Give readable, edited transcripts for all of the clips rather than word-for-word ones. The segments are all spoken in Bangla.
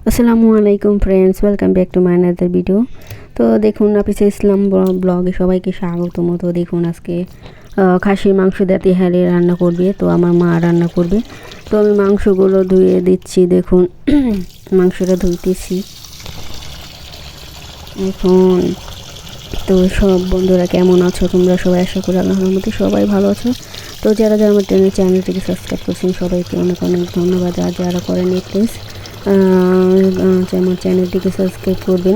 আসসালামু আলাইকুম friends, welcome back to my another video. তো দেখুন, নাফিসা ইসলাম ব্লগে সবাইকে স্বাগতম। তো দেখুন, আজকে খাসির মাংস দিয়ে তেহারি রান্না করবে। তো আমার মা রান্না করবে। তো আমি মাংসগুলো ধুয়ে দিচ্ছি। দেখুন মাংসটা ধুইতেছি এখন। তো সব বন্ধুরা কেমন আছো তোমরা সবাই? আশা করি আল্লাহর রহমতে সবাই ভালো আছো। তো যারা যারা আমার চ্যানেলটিকে সাবস্ক্রাইব করছেন সবাইকে অনেক অনেক ধন্যবাদ। আর যারা করেনি প্লিজ আমার চ্যানেলটিকে সাবস্ক্রাইব করবেন।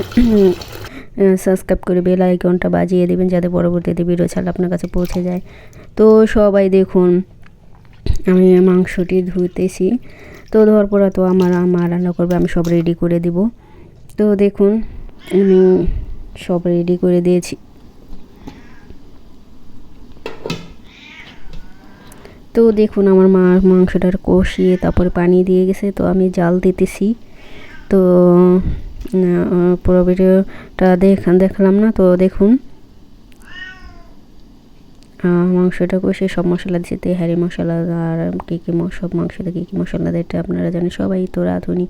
সাবস্ক্রাইব করে বেল আইকনটা বাজিয়ে দেবেন যাতে পরবর্তীতে ভিডিও ছাড়লে আপনার কাছে পৌঁছে যায়। তো সবাই দেখুন, আমি মাংসটি ধুতেছি। তো ধোয়ার পরে তো আমার রান্না করবে, আমি সব রেডি করে দিব। তো দেখুন, আমি সব রেডি করে দিয়েছি। তো দেখুন, আমার মা মাংসটার কষিয়ে তারপরে পানি দিয়ে গেছে। তো আমি জাল দিতেছি। তো পুরো ভিডিওটা দেখলাম না। তো দেখুন, মাংসটা কষে সব মশলা দিচ্ছে, তেহারি মশলা আর কী কী সব মাংসতে কী কী মশলা দেয় এটা আপনারা জানেন। সবাই তো রাঁধুনি,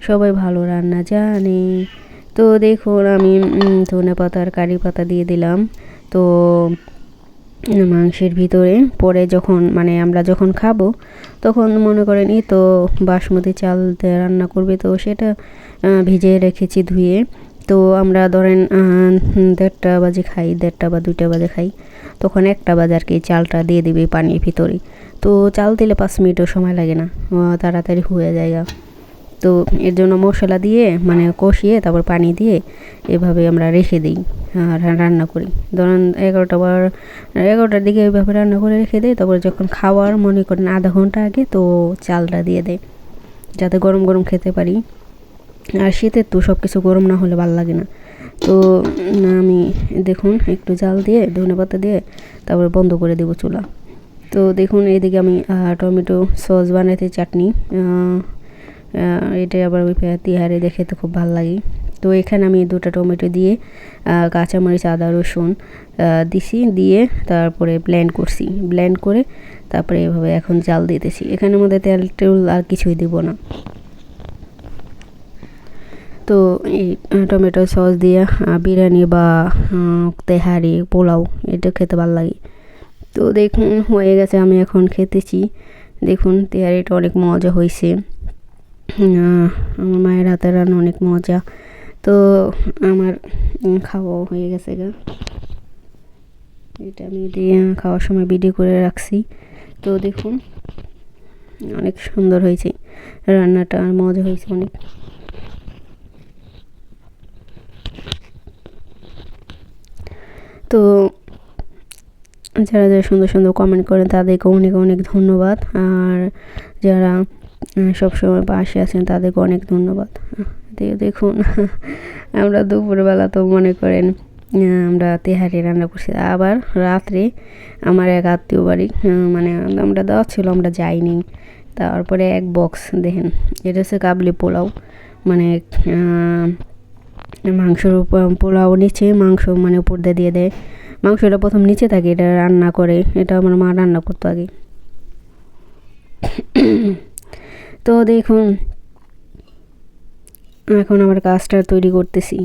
সবাই ভালো রান্না জানে। তো দেখুন, আমি ধনে পাতা আর কারি পাতা দিয়ে দিলাম তো মাংসের ভিতরে। পরে যখন আমরা যখন খাবো তখন মনে করেন এই তো বাসমতি চাল দিয়ে রান্না করবে, তো সেটা ভিজিয়ে রেখেছি ধুয়ে। তো আমরা ধরেন 1:30 বাজে খাই, 1:30 বা 2টা বাজে খাই, তখন 1টা বাজে আর কি চালটা দিয়ে দিবে পানির ভিতরে। তো চাল দিলে 5 মিনিটও সময় লাগে না, তাড়াতাড়ি হয়ে যায়। তো এর জন্য মশলা দিয়ে কষিয়ে তারপর পানি দিয়ে এভাবে আমরা রেখে দিই আর রান্না করি। ধরুন 11টার দিকে এভাবে রান্না করে রেখে দিই। তারপর যখন খাওয়ার মনে করেন আধা ঘন্টা আগে তো চালটা দিয়ে দেয় যাতে গরম গরম খেতে পারি। আর শীতের তো সব কিছু গরম না হলে ভালো লাগে না। তো আমি দেখুন একটু জাল দিয়ে ধনেপাতা দিয়ে তারপর বন্ধ করে দেবো চুলা। তো দেখুন, এইদিকে আমি টমেটো সস বানাইতে চাটনি, এটা আবার ওই তিহারে দেখে তো খুব ভালো লাগে। তো এখানে আমি 2টা টমেটো দিয়ে কাঁচামরিচ আদা রসুন দিছি, দিয়ে তারপরে ব্লেন্ড করছি। ব্লেন্ড করে তারপরে এভাবে এখন জাল দিতেছি। এখানের মধ্যে তেল টেল আর কিছুই দিব না। তো এই টমেটো সস দিয়ে বিরিয়ানি বা তেহারি পোলাও এটা খেতে ভালো লাগে। তো দেখুন হয়ে গেছে, আমি এখন খেতেছি। দেখুন তেহারিটা অনেক মজা হয়েছে। আমার মায়ের হাতের রান্না অনেক মজা। তো আমার খাওয়াও হয়ে গেছে গা, এটা আমি দিয়ে খাওয়ার সময় ভিডিও করে রাখছি। তো দেখুন অনেক সুন্দর হয়েছে রান্নাটা, আর মজা হয়েছে অনেক। তো যারা যারা সুন্দর সুন্দর কমেন্ট করেন তাদেরকে অনেক অনেক ধন্যবাদ। আর যারা সবসময় পাশে আছেন তাদেরকে অনেক ধন্যবাদ। দেখুন আমরা দুপুরবেলা তো মনে করেন আমরা তেহারি রান্না করছি। আবার রাত্রে আমার এক আত্মীয় বাড়ি আমরা দেওয়া ছিল, আমরা যাইনি। তারপরে এক বক্স দেখেন, এটা হচ্ছে কাবলি পোলাও, মাংসর পোলাও নিচে মাংস উপর দিয়ে দেয়। মাংসটা প্রথম নিচে থাকে, এটা রান্না করে, এটা আমার মা রান্না করতো আগে। তো দেখুন এখন আমার কাস্টার্ড তৈরি করতেছি।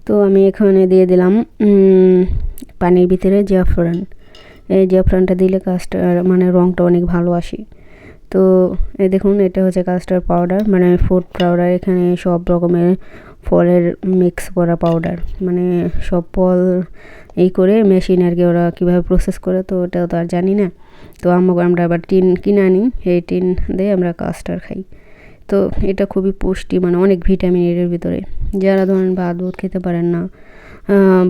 তো আমি এখানে দিয়ে দিলাম পানির ভিতরে জাফরান। এই জাফরানটা দিলে কাস্টার্ড রঙটা অনেক ভালো আসে। তো এই দেখুন, এটা হচ্ছে কাস্টার্ড পাউডার, ফুড পাউডার। এখানে সব রকমের ফলের মিক্স করা পাউডার, সব ফল এই করে মেশিন আর কি, ওরা কীভাবে প্রসেস করে তো ওটা তো আর জানি না। তো আমরা আবার টিন কিনে আনি, এই টিন দিয়ে আমরা কাস্টার্ড খাই। তো এটা খুবই পুষ্টি, অনেক ভিটামিন এর ভিতরে। যারা ধরেন ভাত দুধ খেতে পারেন না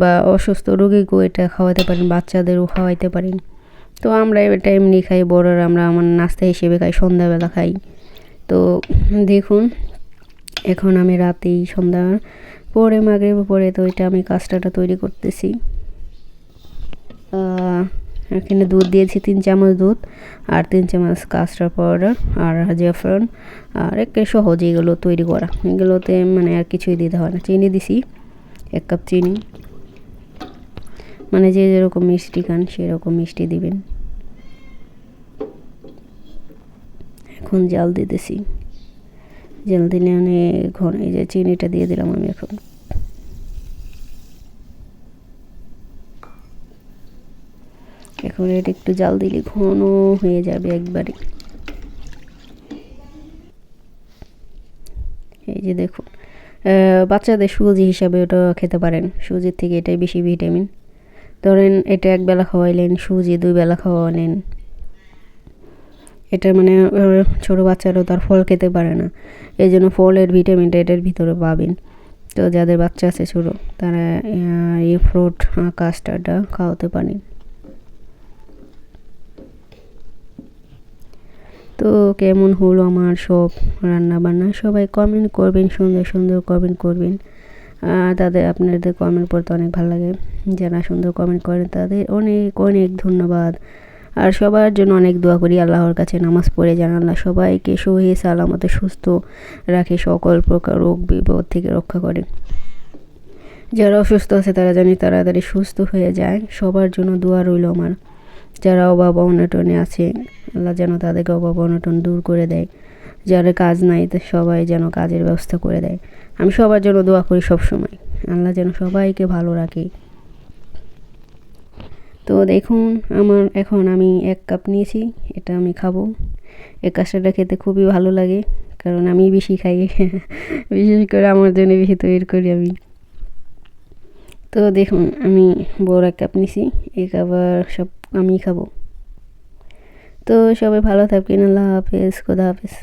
বা অসুস্থ রোগীকেও এটা খাওয়াতে পারেন, বাচ্চাদেরও খাওয়াইতে পারেন। তো আমরা এটা এমনি খাই, বড়রা আমরা আমার নাস্তা হিসেবে খাই, সন্ধ্যাবেলা খাই। তো দেখুন এখন আমি রাতেই সন্ধ্যার পরে মাগরিব পরে তো এটা আমি কাস্টার্ডটা তৈরি করতেছি। এখানে দুধ দিয়েছি 3 চামচ দুধ, আর 3 চামচ কাস্টার্ড পাউডার আর জাফরান। আর একে সহজ এগুলো তৈরি করা, এগুলোতে আর কিছুই দিতে হয় না। চিনি দিছি 1 কাপ চিনি, যে যেরকম মিষ্টি খান সেরকম মিষ্টি দিবেন। এখন জাল দিতেছি। জাল দিলে অনেক ঘন। এই যে চিনিটা দিয়ে দিলাম আমি এখন। এখন এটা একটু জাল দিলে ঘন হয়ে যাবে একবারে। এই যে দেখুন, বাচ্চাদের সুজি হিসাবে ওটা খেতে পারেন। সুজির থেকে এটাই বেশি ভিটামিন। ধরেন এটা একবেলা খাওয়াইলেন, সুজি 2 বেলা খাওয়ালেন। এটা মানে ছোটো বাচ্চারাও তার ফল খেতে পারে না, এই জন্য ফলের ভিটামিনটা এটার ভিতরে পাবেন। তো যাদের বাচ্চা আছে ছোটো, তারা এই ফ্রুট কাস্টার্ডটা খাওয়াতে পারেন। তো কেমন হলো আমার সব রান্না বান্না, সবাই কমেন্ট করবেন, সুন্দর সুন্দর কমেন্ট করবেন। আপনাদের কমেন্ট পড়তে অনেক ভালো লাগে। যারা সুন্দর কমেন্ট করেন তাদের অনেক অনেক ধন্যবাদ। আর সবার জন্য অনেক দোয়া করি, আল্লাহর কাছে নামাজ পড়ে যেন আল্লাহ সবাইকে সহি সালামতে সুস্থ রাখে, সকল প্রকার রোগ বিপদ থেকে রক্ষা করে। যারা অসুস্থ আছে তারা জানি তাড়াতাড়ি সুস্থ হয়ে যায়। সবার জন্য দোয়া রইল আমার। যারা অভাব অনটনে আছে, আল্লাহ যেন তাদেরকে অভাব অনটন দূর করে দেয়। যারা কাজ নাই সবাই যেন কাজের ব্যবস্থা করে দেয়। আমি সবার জন্য দোয়া করি সব সময়, আল্লাহ যেন সবাইকে ভালো রাখে। তো দেখুন এখন আমি 1 কাপ নিয়েছি, এটা আমি খাবো। এই কাস্টার্ডটা খেতে খুবই ভালো লাগে, কারণ আমি বেশি খাই বিশেষ করে আমার জন্য বেশি তৈরি করি আমি। তো দেখুন আমি বড় 1 কাপ নিছি, এই খাবার সব আমি খাবো। তো সবাই ভালো থাকবেন, আল্লাহ হাফেজ, খোদা হাফেজ।